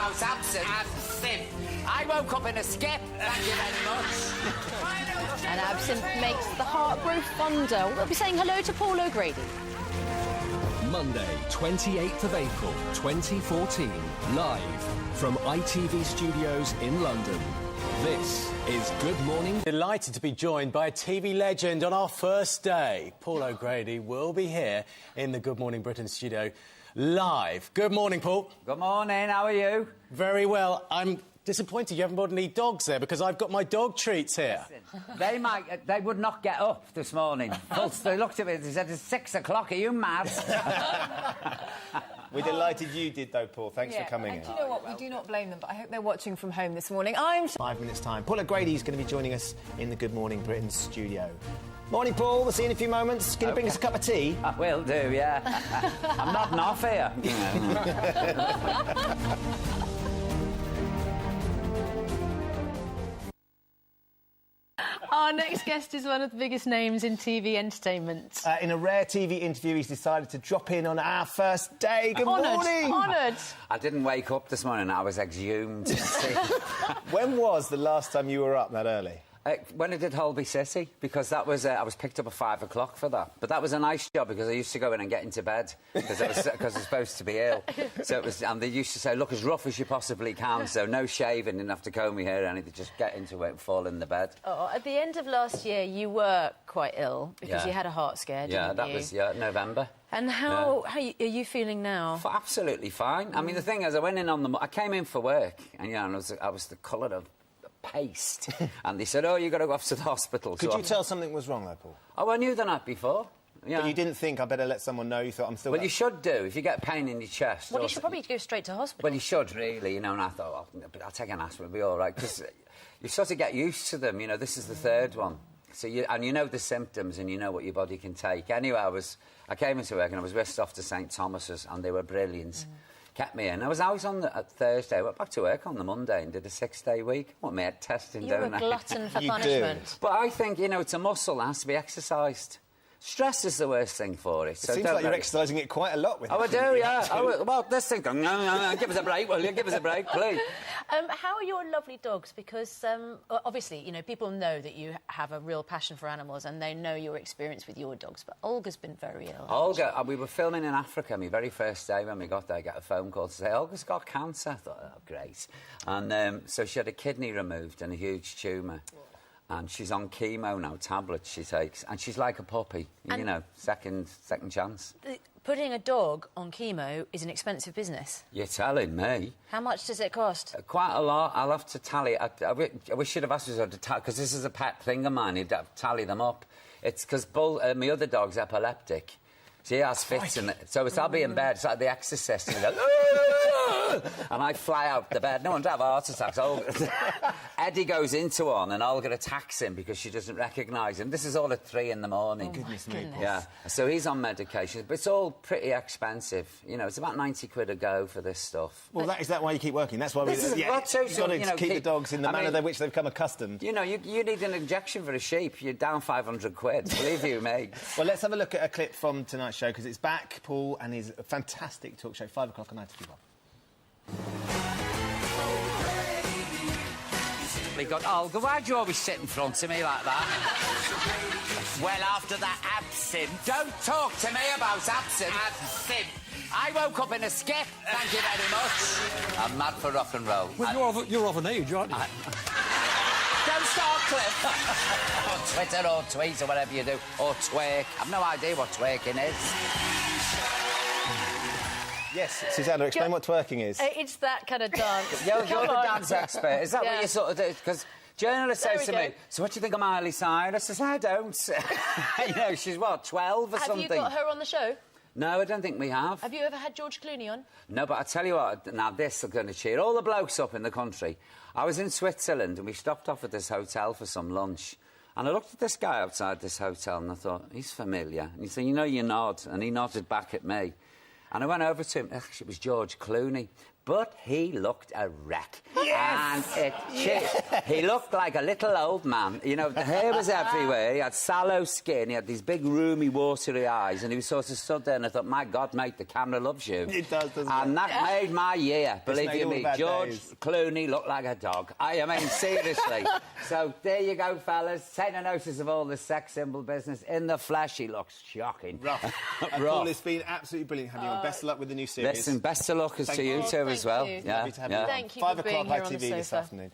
about absinthe. I woke up in a skip. Thank you very much. And absinthe makes the heart grow fonder. We'll be saying hello to Paul O'Grady. Monday, 28th of April, 2014, live from ITV Studios in London. This is Good Morning. Delighted to be joined by a TV legend on our first day. Paul O'Grady will be here in the Good Morning Britain studio live. Good morning, Paul. Good morning, how are you? Very well. I'm disappointed you haven't brought any dogs there because I've got my dog treats here. They would not get up this morning. They looked at me and said, it's 6 o'clock, are you mad? We're delighted you did, though, Paul. Thanks for coming in. Do you know what? We do not blame them, but I hope they're watching from home this morning. I'm... 5 minutes' time. Paul O'Grady is going to be joining us in the Good Morning Britain studio. Morning, Paul. We'll see you in a few moments. Can you bring us a cup of tea? I will do, yeah. I'm nodding off here. Our next guest is one of the biggest names in TV entertainment. In a rare TV interview, he's decided to drop in on our first day. Good morning. Honoured. I didn't wake up this morning, I was exhumed. When was the last time you were up that early? When I did Holby City, because that was I was picked up at 5 o'clock for that. But that was a nice job because I used to go in and get into bed because I was supposed to be ill. So it was, and they used to say, look as rough as you possibly can, so no shaving, didn't have to comb your hair or anything, just get into it and fall in the bed. Oh, at the end of last year, you were quite ill because you had a heart scare, didn't you? Yeah, that was November. And how are you feeling now? Absolutely fine. I mean, the thing is, I went in on I came in for work, and you know, I was the colour of paste, and they said, "Oh, you got to go off to the hospital." Could you tell something was wrong, though, Paul? Oh, I knew the night before. Yeah. But you didn't think I better let someone know? You thought I'm still. Well, you should do if you get pain in your chest. Well, you should probably go straight to hospital. Well, you should really, you know. And I thought, I'll take an aspirin, it'll be all right, because you sort of get used to them. You know, this is the third one, so you know the symptoms and you know what your body can take. Anyway, I came into work and I was whisked off to St Thomas's, and they were brilliant. Kept me in. I was out on Thursday, went back to work on the Monday and did a 6-day week. What, me head testing, You're don't a glutton for You punishment. do. But I think, you know, it's a muscle that has to be exercised. Stress is the worst thing for it. It seems like you're exercising it quite a lot with it. Oh, I do, yeah. Well, this thing, give us a break, will you? Give us a break, please. How are your lovely dogs? Because, obviously, you know, people know that you have a real passion for animals and they know your experience with your dogs, but Olga's been very ill. Olga, we were filming in Africa, my very first day when we got there, I got a phone call to say, Olga's got cancer. I thought, oh, great. And so she had a kidney removed and a huge tumour. And she's on chemo now, tablets she takes. And she's like a puppy, you know, second chance. Putting a dog on chemo is an expensive business. You're telling me. How much does it cost? Quite a lot. I'll have to tally. I wish you'd have asked us to tally, because this is a pet thing of mine. You'd have to tally them up. It's because my other dog's epileptic. She has fits in it. So I'll be in bed, it's like The Exorcist, and go, and I fly out the bed. No one's have heart attacks. Eddie goes into one and Olga attacks him because she doesn't recognise him. This is all at 3 in the morning. Oh, goodness me. Yeah. So he's on medication, but it's all pretty expensive. You know, it's about 90 quid a go for this stuff. Well, is that why you keep working? That's why you've got to keep the dogs in the manner to which they've become accustomed. You know, you need an injection for a sheep. You're down 500 quid, believe you me. Well, let's have a look at a clip from tonight's show, because it's back, Paul, and his fantastic talk show, 5 o'clock on ITV1. God, Olga, why do you always sit in front of me like that? Well, after that absinthe... Don't talk to me about absinthe. Absinthe. I woke up in a skip, thank you very much. I'm mad for rock and roll. Well, you're of an age, aren't you? Don't start, Cliff. On Twitter or tweet or whatever you do, or twerk. I've no idea what twerking is. Yes, Susanna, explain what twerking is. It's that kind of dance. You're the dance expert. Is that what you sort of do? Because journalists say to me, so what do you think of Miley Cyrus? I said, I don't. You know, she's, what, 12 or something? Have you got her on the show? No, I don't think we have. Have you ever had George Clooney on? No, but I tell you what, now this is going to cheer all the blokes up in the country. I was in Switzerland and we stopped off at this hotel for some lunch. And I looked at this guy outside this hotel and I thought, he's familiar. And he said, you know, you nod. And he nodded back at me. And I went over to him. Actually, it was George Clooney. But he looked a wreck. And he looked like a little old man. You know, the hair was everywhere. He had sallow skin. He had these big, roomy, watery eyes. And he was sort of stood there and I thought, my God, mate, the camera loves you. It does, doesn't it? And that made my year, believe you me. George days. Clooney looked like a dog. I mean, seriously. So there you go, fellas. Take no notice of all the sex symbol business. In the flesh, he looks shocking. Rough. And Paul, it's been absolutely brilliant having you on. Best of luck with the new series. Listen, best of luck to you two as well. you. Yeah, Lovely to have you on. Thank you 5 for being o'clock here on the ITV this sofa. afternoon.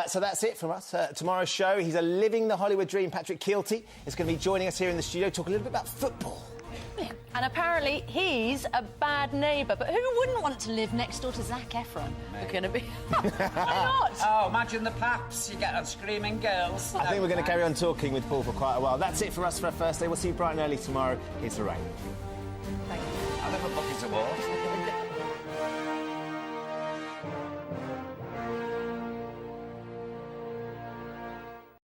So that's it from us. Tomorrow's show, he's a living the Hollywood dream. Patrick Kielty is going to be joining us here in the studio, talk a little bit about football. And apparently he's a bad neighbour. But who wouldn't want to live next door to Zac Efron? We're going to be... Why not? Oh, imagine the paps. You get on screaming girls. I think we're going to carry on talking with Paul for quite a while. That's it for us for our first day. We'll see you bright and early tomorrow. Here's the rain. Thank you. I have a bucket of water.